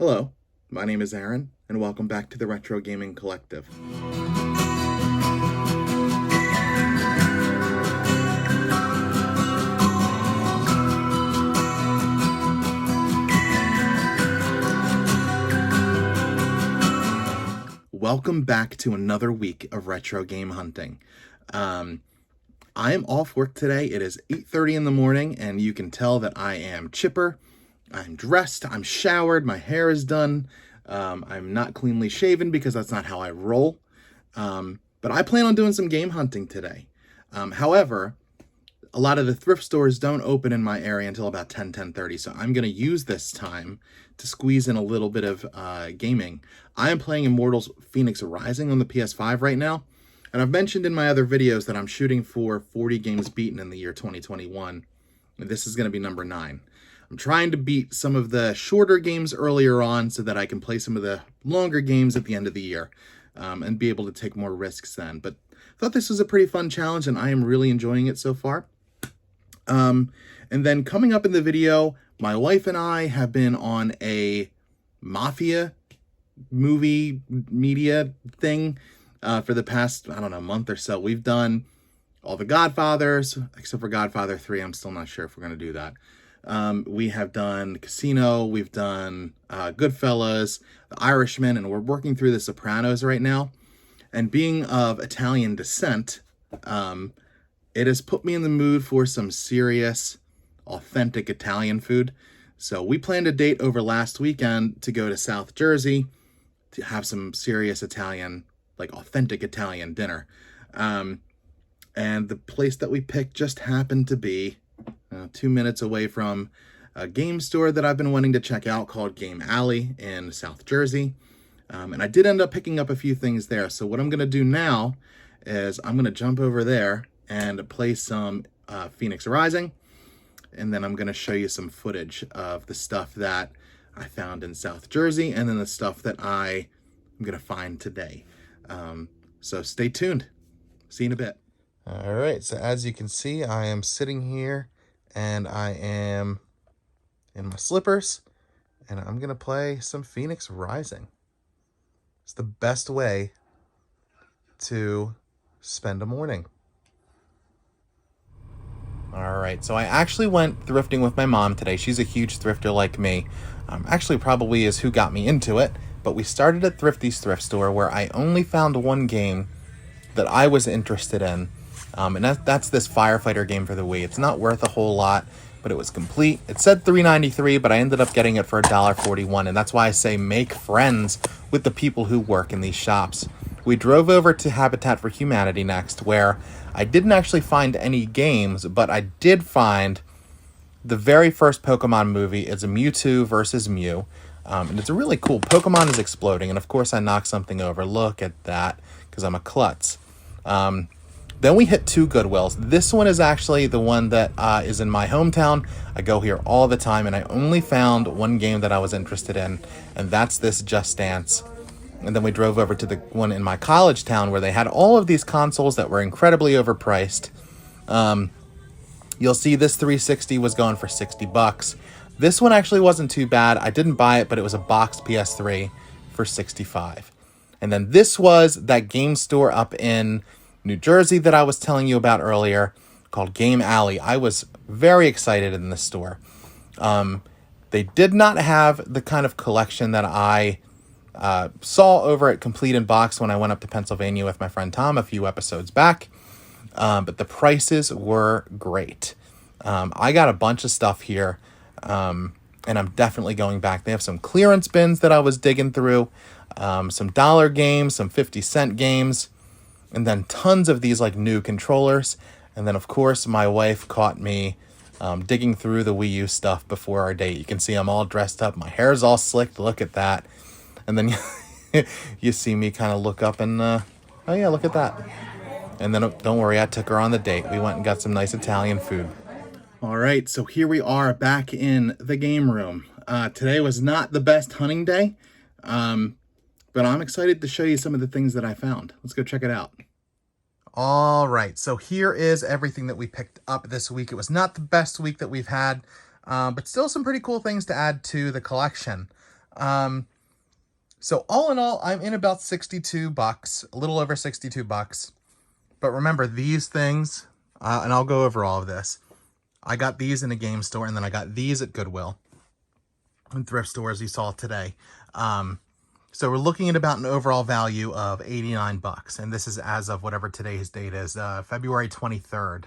Hello, my name is Aaron, and welcome back to the Retro Gaming Collective. Welcome back to another week of retro game hunting. I am off work today. It is 8:30 in the morning, and you can tell that I am chipper. I'm dressed, I'm showered, my hair is done. I'm not cleanly shaven because that's not how I roll. But I plan on doing some game hunting today. However, a lot of the thrift stores don't open in my area until about 10:30, so I'm going to use this time to squeeze in a little bit of gaming. I am playing Immortals Phoenix Rising on the PS5 right now, and I've mentioned in my other videos that I'm shooting for 40 games beaten in the year 2021, and this is going to be number 9. I'm trying to beat some of the shorter games earlier on so that I can play some of the longer games at the end of the year and be able to take more risks then. But I thought this was a pretty fun challenge, and I am really enjoying it so far. And then coming up in the video, my wife and I have been on a mafia movie media thing for the past, month or so. We've done all the Godfathers, except for Godfather 3. I'm still not sure if we're going to do that. We have done Casino, we've done Goodfellas, The Irishman, and we're working through The Sopranos right now. And being of Italian descent, it has put me in the mood for some serious, authentic Italian food. So we planned a date over last weekend to go to South Jersey to have some serious Italian, like authentic Italian dinner. And the place that we picked just happened to be 2 minutes away from a game store that I've been wanting to check out called Game Alley in South Jersey. And I did end up picking up a few things there. So what I'm going to do now is I'm going to jump over there and play some Phoenix Rising. And then I'm going to show you some footage of the stuff that I found in South Jersey and then the stuff that I am going to find today. So stay tuned. See you in a bit. All right, so as you can see, I am sitting here and I am in my slippers and I'm going to play some Phoenix Rising. It's the best way to spend a morning. All right, so I actually went thrifting with my mom today. She's a huge thrifter like me. Actually, probably is who got me into it. But we started at Thrifty's thrift store where I only found one game that I was interested in. And that's this firefighter game for the Wii. It's not worth a whole lot, but it was complete. It said $3.93, but I ended up getting it for $1.41. And that's why I say make friends with the people who work in these shops. We drove over to Habitat for Humanity next, where I didn't actually find any games, but I did find the very first Pokemon movie. It's a Mewtwo versus Mew. And it's a really cool. Pokemon is exploding. And of course I knocked something over. Look at that, because I'm a klutz. Then we hit 2 Goodwills. This one is actually the one that is in my hometown. I go here all the time, and I only found one game that I was interested in, and that's this Just Dance. And then we drove over to the one in my college town where they had all of these consoles that were incredibly overpriced. You'll see this 360 was going for $60. This one actually wasn't too bad. I didn't buy it, but it was a boxed PS3 for $65. And then this was that game store up in New Jersey that I was telling you about earlier called Game Alley. I was very excited in this store. They did not have the kind of collection that I saw over at Complete in Box when I went up to Pennsylvania with my friend Tom a few episodes back. But the prices were great. I got a bunch of stuff here, and I'm definitely going back. They have some clearance bins that I was digging through, some dollar games, some 50-cent games, and then tons of these like new controllers. And then, of course, my wife caught me digging through the Wii U stuff before our date. You can see I'm all dressed up. My hair's all slicked. Look at that. And then you see me kind of look up and, oh yeah, look at that. And then, don't worry, I took her on the date. We went and got some nice Italian food. All right, so here we are back in the game room. Today was not the best hunting day, but I'm excited to show you some of the things that I found. Let's go check it out. All right, so here is everything that we picked up this week. It was not the best week that we've had, but still some pretty cool things to add to the collection. So all in all, I'm in about 62 bucks, a little over 62 bucks. But remember these things, and I'll go over all of this. I got these in a game store, and then I got these at Goodwill and thrift stores you saw today. So we're looking at about an overall value of 89 bucks. And this is as of whatever today's date is, February 23rd.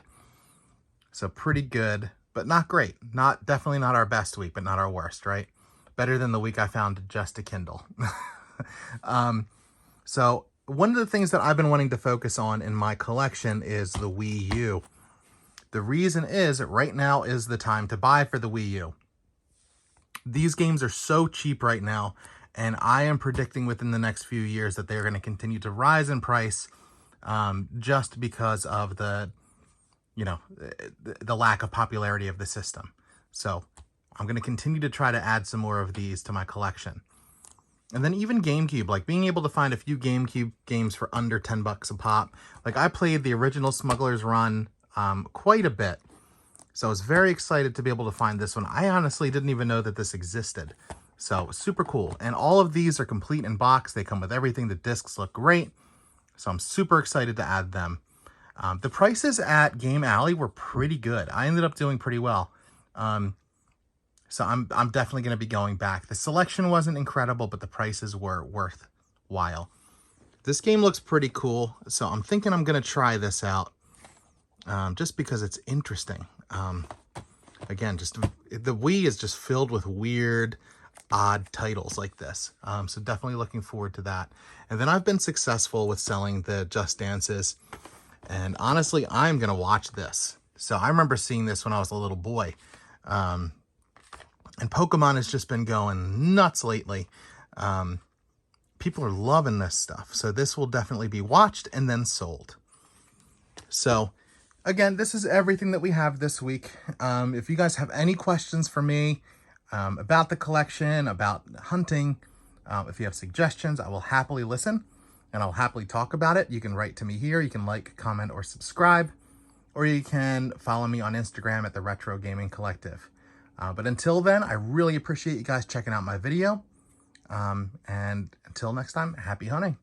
So pretty good, but not great. Definitely not our best week, but not our worst, right? Better than the week I found just a Kindle. So one of the things that I've been wanting to focus on in my collection is the Wii U. The reason is right now is the time to buy for the Wii U. These games are so cheap right now, and I am predicting within the next few years that they're going to continue to rise in price, just because of the lack of popularity of the system. So I'm going to continue to try to add some more of these to my collection. And then even GameCube, like being able to find a few GameCube games for under 10 bucks a pop. Like I played the original Smuggler's Run quite a bit. So I was very excited to be able to find this one. I honestly didn't even know that this existed. So super cool. And all of these are complete in box. They come with everything. The discs look great. So I'm super excited to add them. The prices at Game Alley were pretty good. I ended up doing pretty well. So I'm definitely going to be going back. The selection wasn't incredible, but the prices were worthwhile. This game looks pretty cool. So I'm thinking I'm going to try this out. Just because it's interesting. Again, just the Wii is just filled with weird, odd titles like this. So definitely looking forward to that. And then I've been successful with selling the Just Dances. And honestly, I'm going to watch this. So I remember seeing this when I was a little boy. And Pokemon has just been going nuts lately. People are loving this stuff. So this will definitely be watched and then sold. So again, this is everything that we have this week. If you guys have any questions for me about the collection, about hunting, if you have suggestions, I will happily listen and I'll happily talk about it. You can write to me here. You can like, comment, or subscribe, or you can follow me on Instagram at the Retro Gaming Collective. But until then, I really appreciate you guys checking out my video. And until next time, happy hunting.